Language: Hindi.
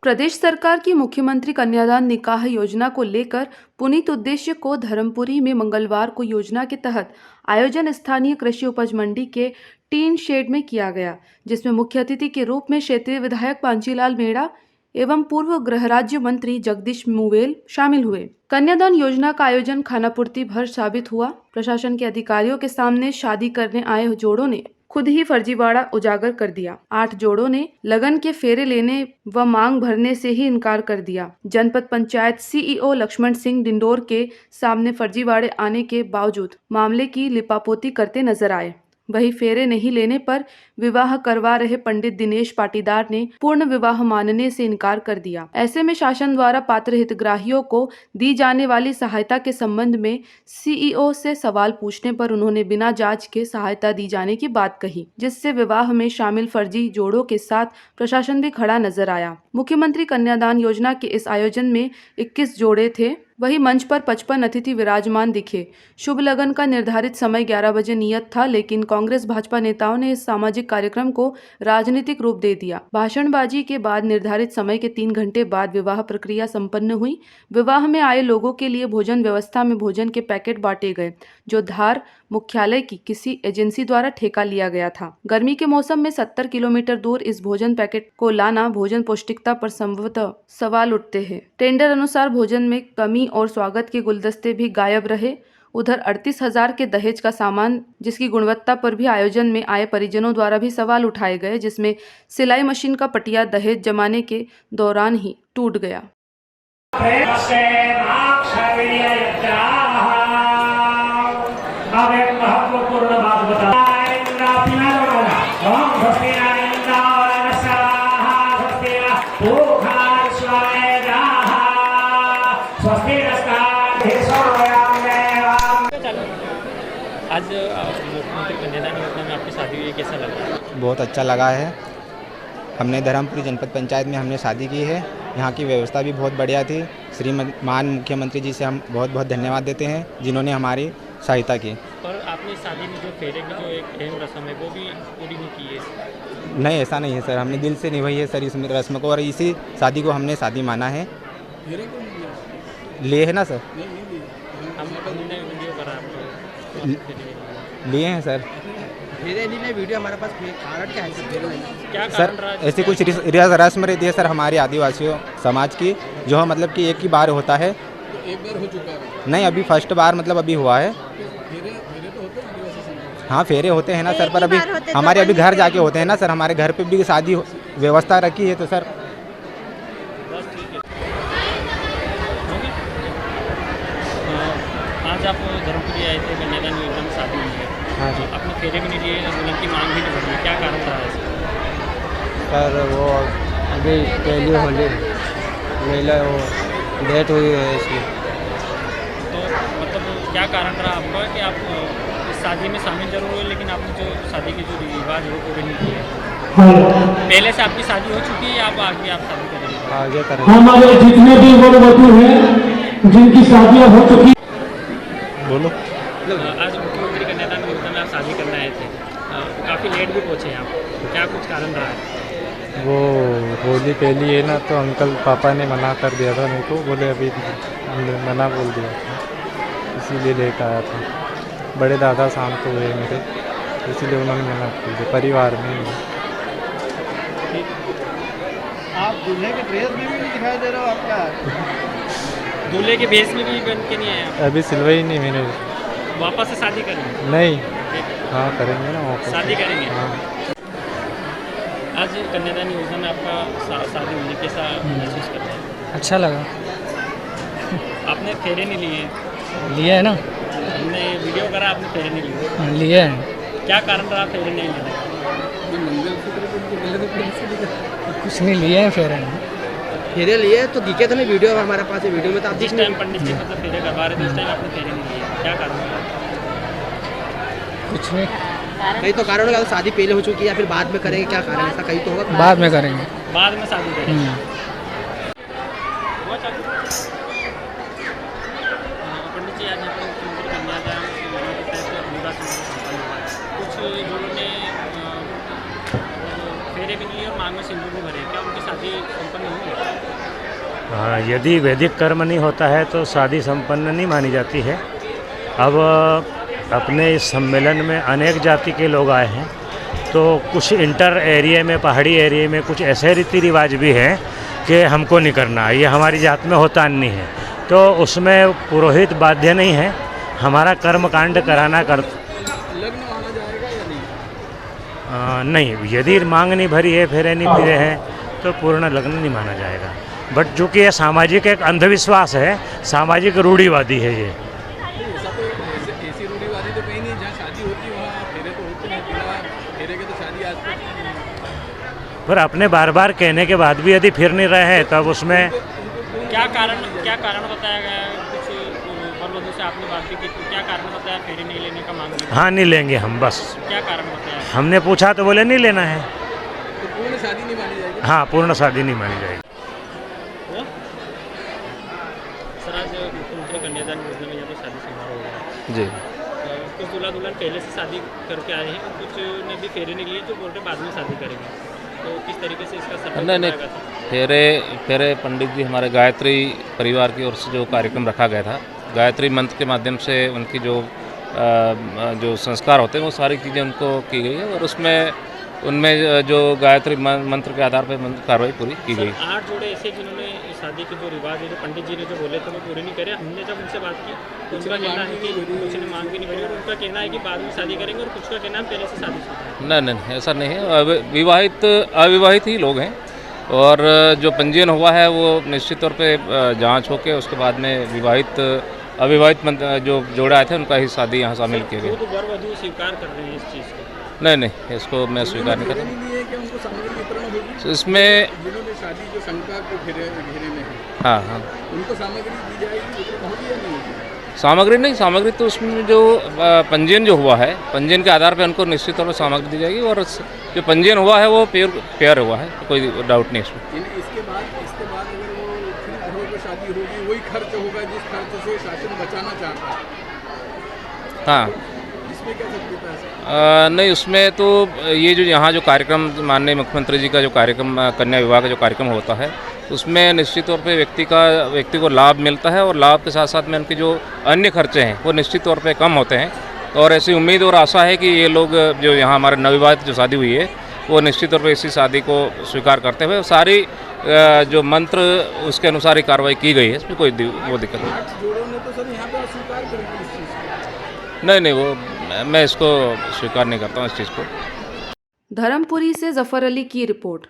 प्रदेश सरकार की मुख्यमंत्री कन्यादान निकाह योजना को लेकर पुनीत उद्देश्य को धर्मपुरी में मंगलवार को योजना के तहत आयोजन स्थानीय कृषि उपज मंडी के टीन शेड में किया गया, जिसमें मुख्य अतिथि के रूप में क्षेत्रीय विधायक पांचीलाल मेड़ा एवं पूर्व गृह राज्य मंत्री जगदीश मुवेल शामिल हुए। कन्यादान योजना का आयोजन खानापूर्ति भर साबित हुआ। प्रशासन के अधिकारियों के सामने शादी करने आए जोड़ों ने खुद ही फर्जीवाड़ा उजागर कर दिया। 8 जोड़ों ने लगन के फेरे लेने व मांग भरने से ही इनकार कर दिया। जनपद पंचायत सीईओ लक्ष्मण सिंह डिंडोर के सामने फर्जीवाड़े आने के बावजूद मामले की लिपापोती करते नजर आए। वही फेरे नहीं लेने पर विवाह करवा रहे पंडित दिनेश पाटीदार ने पूर्ण विवाह मानने से इनकार कर दिया। ऐसे में शासन द्वारा पात्र हितग्राहियों को दी जाने वाली सहायता के संबंध में सीईओ से सवाल पूछने पर उन्होंने बिना जांच के सहायता दी जाने की बात कही, जिससे विवाह में शामिल फर्जी जोड़ों के साथ प्रशासन भी खड़ा नजर आया। मुख्यमंत्री कन्यादान योजना के इस आयोजन में 21 जोड़े थे। वही मंच पर 55 अतिथि विराजमान दिखे। शुभ लगन का निर्धारित समय 11 बजे नियत था, लेकिन कांग्रेस भाजपा नेताओं ने इस सामाजिक कार्यक्रम को राजनीतिक रूप दे दिया। भाषणबाजी के बाद निर्धारित समय के 3 घंटे बाद विवाह प्रक्रिया संपन्न हुई। विवाह में आए लोगों के लिए भोजन व्यवस्था में भोजन के पैकेट बांटे गए, जो धार मुख्यालय की किसी एजेंसी द्वारा ठेका लिया गया था। गर्मी के मौसम में 70 किलोमीटर दूर इस भोजन पैकेट को लाना भोजन पौष्टिकता पर संभवतः सवाल उठते हैं। टेंडर अनुसार भोजन में कमी और स्वागत के गुलदस्ते भी गायब रहे। उधर 38,000 के दहेज का सामान, जिसकी गुणवत्ता पर भी आयोजन में आए परिजनों द्वारा भी सवाल उठाए गए, जिसमें सिलाई मशीन का पटिया दहेज जमाने के दौरान ही टूट गया। महत्वपूर्ण बात बता आज मुख्यमंत्री कन्यादान योजना में आपकी शादी हुई, कैसा लगा? बहुत अच्छा लगा है। हमने धर्मपुरी जनपद पंचायत में हमने शादी की है। यहाँ की व्यवस्था भी बहुत बढ़िया थी। मान मुख्यमंत्री जी से हम बहुत बहुत धन्यवाद देते हैं, जिन्होंने हमारी सहायता की। और आपने शादी में जो फेरे की जो एक अहम रस्म है वो भी पूरी नहीं की है? नहीं, ऐसा नहीं है सर, हमने दिल से निभाई है सर इस रस्म को, और इसी शादी को हमने शादी माना है। लिए है ना सर? वीडियो करा लिए हैं सर। वीडियो हमारे पास क्या सर ऐसी कुछ रस्म रहती है सर हमारे आदिवासियों समाज की, जो मतलब कि एक ही बार होता है। एक बार हो चुका है? नहीं, अभी फर्स्ट बार मतलब अभी हुआ है। फेरे तो होते हैं? हाँ, फेरे होते हैं ना सर, पर अभी हमारे अभी घर जाके होते हैं ना सर। हमारे घर पे भी शादी व्यवस्था रखी है तो सर। आज आप धर्मपुरी आए थे, कन्यादान योजना में शादी हुई है। हाँ जी। अपने फेरे भी नहीं लिए, दुल्हन की मांग भी नहीं भरी, क्या कारण रहा है? सर वो अभी पहली होली महिला वो डेथ हुई है इसलिए। तो मतलब क्या कारण रहा आपका कि आप इस शादी में शामिल जरूर हुए, लेकिन आपने जो शादी के जो रिवाज है वो पूरे नहीं किए? पहले से आपकी शादी हो चुकी है, आप आगे आप शादी करेंगे? आगे करेंगे। हमारे जितने भी वधू हैं जिनकी शादियां हो चुकी। बोलो। आज मुख्यमंत्री कन्यादान योजना में आप शादी करने आए थे, काफ़ी लेट भी पहुँचे हैं आप, क्या कुछ कारण रहा है? वो होली पहली है ना, तो अंकल पापा ने मना कर दिया था मेरे को, बोले अभी मना बोल दिया था, इसीलिए लेकर आया था। बड़े दादा शाम को हुए मेरे, इसीलिए उन्होंने मना कर दिया परिवार में। आप दूल्हे के ड्रेस में भी नहीं दिखाई दे रहे हो, आप क्या? दूल्हे के भेस में भी बन के नहीं आए आप? अभी सिलवाई नहीं मैंने। वापस से शादी करेंगे? नहीं। हाँ करेंगे ना वापस। शादी करेंगे? हाँ। आज कन्यादान योजना में आपका शादी होने कैसा महसूस करते हैं? अच्छा लगा। आपने फेरे नहीं लिए? लिए है ना। हमने वीडियो करा, आपने फेरे नहीं लिए? लिए हैं। क्या कारण रहा फेरे नहीं लेने? कुछ नहीं लिए हैं फेरे। फेरे लिए तो दिखे थे ना वीडियो हमारे पास है, वीडियो में तो आप जिस टाइम पंडित जी मतलब फेरे करवा रहे थे उस टाइम आपने फेरे नहीं लिए, क्या कारण रहा? कुछ नहीं। कहीं तो कारण होगा, शादी पहले हो चुकी है या फिर बाद में करेंगे, क्या कारण ऐसा कहीं तो होगा? बाद में करेंगे। बाद में शादी करेंगे। पंडित जी, आज मुख्यमंत्री कन्यादान योजना के तहत विवाह समारोह संपन्न हुआ है। कुछ जोड़ों ने फेरे भी ली और मांग में सिंदूर भी भरे, क्या उनकी शादी संपन्न हुई? हाँ, यदि वैदिक कर्म नहीं होता है तो शादी संपन्न नहीं मानी जाती है। अब अपने इस सम्मेलन में अनेक जाति के लोग आए हैं, तो कुछ इंटर एरिया में, पहाड़ी एरिया में कुछ ऐसे रीति रिवाज भी हैं कि हमको नहीं करना, ये हमारी जात में होता नहीं है, तो उसमें पुरोहित बाध्य नहीं है, हमारा कर्म कांड कराना लग्न माना जाएगा या नहीं? नहीं, यदि मांग नहीं भरी है, फेरे नहीं फिरे हैं, तो पूर्ण लग्न नहीं माना जाएगा। बट चूँकि ये सामाजिक एक अंधविश्वास है, सामाजिक रूढ़िवादी है ये। ऐसा तो ऐसी रूढ़िवादी तो कहीं नहीं, जहाँ शादी होती है वहाँ फेरे तो होते हैं, बिना फेरे के तो शादी आज तक। पर अपने बार बार कहने के बाद भी यदि फिर नहीं रहे हैं, तब उसमें क्या कारण बताया गया है? कुछ वर वधू से आपने बात भी की, तो क्या कारण बताया फेरे नहीं लेने का मांग में? हाँ, नहीं लेंगे हम, बस। क्या कारण बताया? हमने पूछा तो बोले नहीं लेना है। तो पूर्ण शादी नहीं मानी जाएगी? हाँ, पूर्ण शादी नहीं मानी जाएगी। सर, आज मुख्यमंत्री कन्यादान योजना में यहाँ पे शादी समारोह हो रहा है जी। कुछ दूल्हा दुल्हन पहले से शादी करके आए हैं और कुछ ने भी फेरे नहीं लिए, जो बोल रहे बाद में शादी करेंगे, तो किस तरीके से इसका सफल नहीं, बताया था? फेरे पंडित जी हमारे गायत्री परिवार की ओर से जो कार्यक्रम रखा गया था, गायत्री मंत्र के माध्यम से उनकी जो संस्कार होते हैं वो सारी चीज़ें उनको की गई है, और उनमें जो गायत्री मंत्र के आधार पर कार्रवाई पूरी की गई। 8 जोड़े ऐसे जिन्होंने शादी के जो रिवाज है, जो पंडित जी ने जो बोले थे वो पूरे नहीं करे। हमने जब उनसे बात की तो उनका कहना है कि कुछ ने मांग भी नहीं भरी, और उनका कहना है कि बाद में शादी करेंगे, और कुछ का कहना है पहले से शादी। नहीं, ऐसा नहीं है। अविवाहित ही लोग हैं, और जो पंजीयन हुआ है वो निश्चित तौर पे जांच होकर उसके बाद में अविवाहित जो जोड़ा आए थे उनका ही शादी यहाँ शामिल किया गया। तो वर वधू स्वीकार कर रहे हैं इस चीज़ को? नहीं, इसको मैं स्वीकार नहीं कर रहा। इसमें जिन्होंने शादी जो शंका के घेरे में है, हाँ, उनको सामग्री दी जाएगी, वितरण होगी या नहीं? सामग्री तो उसमें जो पंजीयन जो हुआ है, पंजीयन के आधार पर उनको निश्चित तौर पर सामग्री दी जाएगी, और जो पंजीयन हुआ है वो पेयर हुआ है, कोई डाउट नहीं इसमें। इसके बाद अगर वो फिर घरों पर शादी होगी, वही खर्च होगा जिस खर्च से शासन बचाना चाहता है। हाँ, इसमें क्या सकता है? नहीं, उसमें तो ये जो यहाँ जो कार्यक्रम माननीय मुख्यमंत्री जी का जो कार्यक्रम कन्या विवाह का जो कार्यक्रम होता है, उसमें निश्चित तौर पे व्यक्ति को लाभ मिलता है, और लाभ के साथ साथ में उनके जो अन्य खर्चे हैं वो निश्चित तौर पे कम होते हैं, और ऐसी उम्मीद और आशा है कि ये लोग जो यहाँ हमारे नवविवाहित जो शादी हुई है वो निश्चित तौर पे इसी शादी को स्वीकार करते हुए सारी जो मंत्र उसके अनुसार ही कार्रवाई की गई है, इसमें कोई वो दिक्कत नहीं। 8 जोड़ों ने तो सर यहाँ पे अस्वीकार कर दी इस चीज़ को। नहीं, वो मैं इसको स्वीकार नहीं करता हूँ इस चीज़ को। धर्मपुरी से जफर अली की रिपोर्ट।